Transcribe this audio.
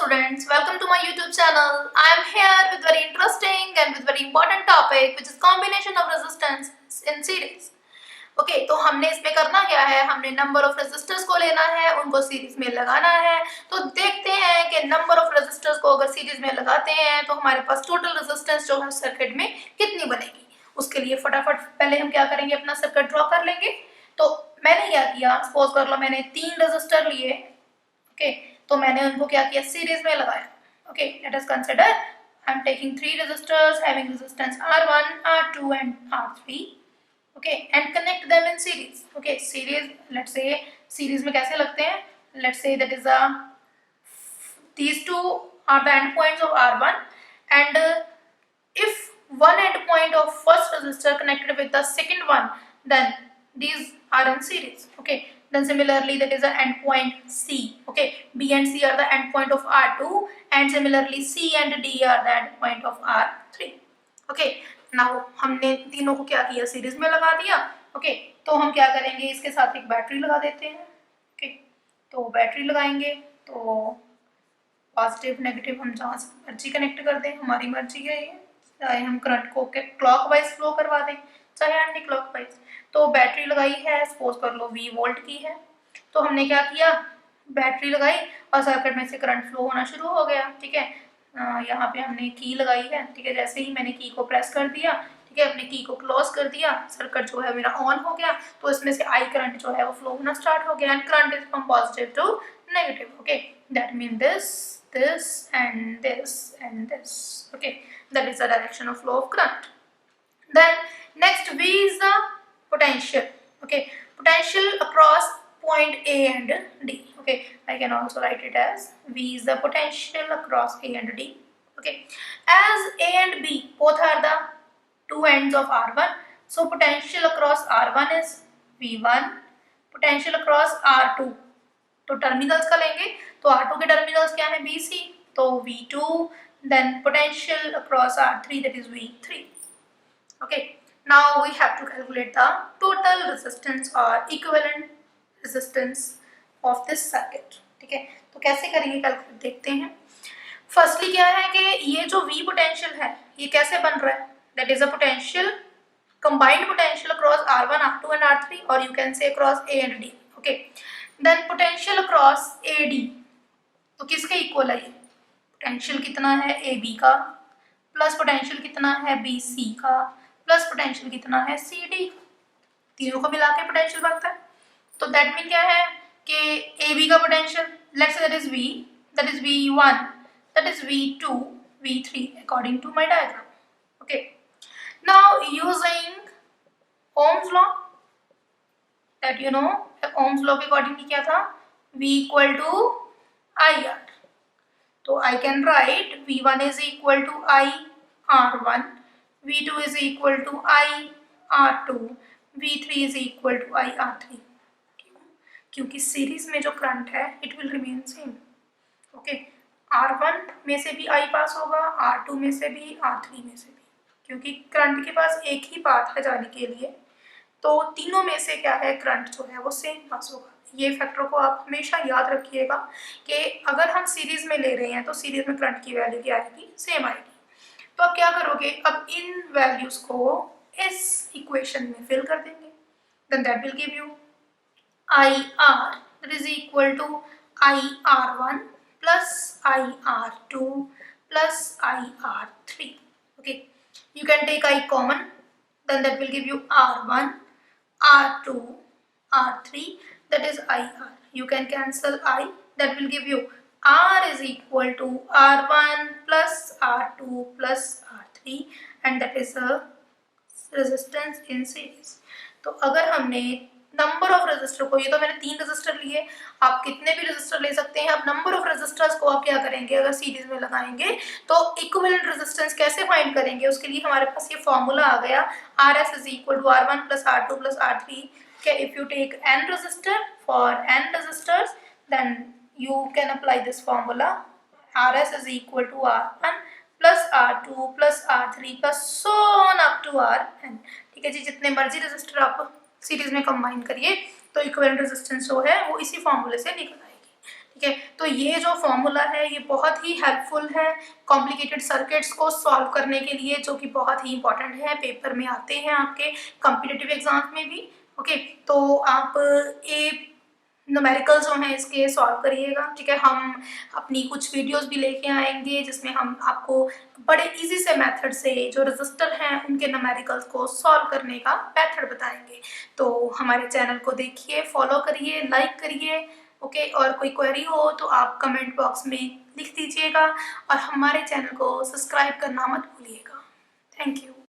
students, welcome to my YouTube channel. I am here with very interesting and with very important topic which is combination of resistance in series. Okay तो हमने इसमें करना क्या है, हमने number of resistors को लेना है, उनको सीरीज में लगाना है। तो देखते हैं कि नंबर ऑफ रेजिस्टर्स को अगर सीरीज में लगाते हैं तो हमारे पास टोटल रेजिस्टेंस जो है सर्किट में कितनी बनेगी। उसके लिए फटाफट पहले हम क्या करेंगे, अपना सर्किट ड्रॉ कर लेंगे। तो मैंने क्या किया, सपोज कर लो मैंने 3 रेजिस्टर लिए, ओके तो मैंने उनको क्या किया, सीरीज में लगाया। Okay let us consider I am taking 3 resistors having resistance R1, R2 and R3, okay, and connect them in series. Okay, series, let's say series में कैसे लगते हैं, let's say that is these two are the endpoints of R1 and if one endpoint of first resistor connected with the second one, then these are in series. Okay, then similarly that is the endpoint C. Okay, B and C are the endpoint of R2 and similarly C and D are the endpoint of R3. Okay, now हमने तीनों को क्या किया, series में लगा दिया। Okay तो हम क्या करेंगे, इसके साथ एक बैटरी लगा देते हैं। ओके तो बैटरी लगाएंगे तो पॉजिटिव नेगेटिव हम जहाँ से मर्जी कनेक्ट कर दें, हमारी मर्जी है ये, चाहे हम करंट को क्लॉकवाइज फ्लो करवा दें चाहे एंटी क्लॉकवाइज। तो बैटरी लगाई है, सपोज कर लो 20 वोल्ट की है। तो हमने क्या किया, बैटरी लगाई और सर्किट में से करंट फ्लो होना शुरू हो गया। ठीक है, यहाँ पे हमने की लगाई है। ठीक है, जैसे ही मैंने की को प्रेस कर दिया, ठीक है, अपने की को क्लोज कर दिया, सर्किट जो है मेरा ऑन हो गया। तो इसमें से आई करंट जो है वो फ्लो होना स्टार्ट हो गया and current is from positive to negative. Okay that mean this and this and this. Okay, that is the direction of flow of current. Then next V is the potential. Okay, potential across point A and D. Okay, I can also write it as V is the potential across A and D. Okay, as A and B both are the two ends of R1, so potential across R1 is V1, potential across R2 तो terminals का लेंगे तो R2 के terminals क्या है, BC, तो V2, then potential across R3 that is V3. Okay, now we have to calculate the total resistance or equivalent resistance of this circuit. ठीक है, तो कैसे करेंगे कैलकुलेट देखते हैं। फर्स्टली क्या है कि ये जो V पोटेंशियल है ये कैसे बन रहा है, that is a potential combined potential across R1, R2 and R3 or you can say across A and D. Okay, then potential across AD तो किसके इक्वल है ये, पोटेंशियल कितना है AB का प्लस पोटेंशियल कितना है BC का प्लस पोटेंशियल कितना है CD, तीनों को मिला के पोटेंशियल बनता है। तो दैट मीन क्या है कि AB का potential let's say that is V, that is V1, that is V2, V3 according to my diagram. Okay now using Ohm's law that you know Ohm's law के according क्या था, V equal to IR, तो I can write V1 is equal to I R1, V2 is equal to I R2, V3 is equal to I R3। क्योंकि series में जो current है it will remain same. Okay R1 में से भी I पास होगा, R2 में से भी, R3 में से भी, क्योंकि करंट के पास एक ही पाथ है जाने के लिए, तो तीनों में से क्या है, करंट जो है वो सेम पास होगा। ये फैक्टर को आप हमेशा याद रखिएगा कि अगर हम सीरीज में ले रहे हैं तो सीरीज में करंट की वैल्यू क्या आएगी, सेम आएगी। तो आप क्या करोगे, अब इन वैल्यूज को इस इक्वेशन में फिल कर देंगे, then that will give you IR that is equal to IR1 plus IR2 plus IR3। okay, you can take I common, then that will give you R1, R2, R3 that is IR. You can cancel I, that will give you R is equal to R1 plus R2 plus R3 and that is a resistance in series। तो अगर हमने number of resistor को, ये तो मैंने 3 resistor लिए, आप कितने भी रेजिस्टर ले सकते हैं। अब नंबर ऑफ रेजिस्टर्स को आप क्या करेंगे, अगर सीरीज में लगाएंगे तो इक्विवेलेंट रेजिस्टेंस कैसे फाइंड करेंगे, उसके लिए हमारे पास ये फॉर्मूला आ गया, RS is equal to R1 plus R2 plus R3। okay, if you take n resistor for n resistors then you can apply this formula, RS is equal to R1 plus R2 plus R3 plus so on up to Rn। ठीक है जी, जितने मर्जी resistor आप series में combine करिए तो equivalent resistance जो है वो इसी फॉर्मूले से निकल आएगी। ठीक है। तो ये जो फॉर्मूला है ये बहुत ही हेल्पफुल है कॉम्प्लिकेटेड सर्किट्स को सॉल्व करने के लिए, जो कि बहुत ही इंपॉर्टेंट है, पेपर में आते हैं आपके कॉम्पिटिटिव एग्जाम्स में भी। ओके, तो आप ये न्यूमेरिकल जो हैं इसके सॉल्व करिएगा। ठीक है, हम अपनी कुछ वीडियोस भी लेके आएंगे जिसमें हम आपको बड़े इजी से मेथड से जो रजिस्टर हैं उनके न्यूमेरिकल्स को सॉल्व करने का मेथड बताएंगे। तो हमारे चैनल को देखिए, फॉलो करिए, लाइक करिए। ओके, और कोई क्वेरी हो तो आप कमेंट बॉक्स में लिख दीजिएगा और हमारे चैनल को सब्सक्राइब करना मत भूलिएगा। Thank you.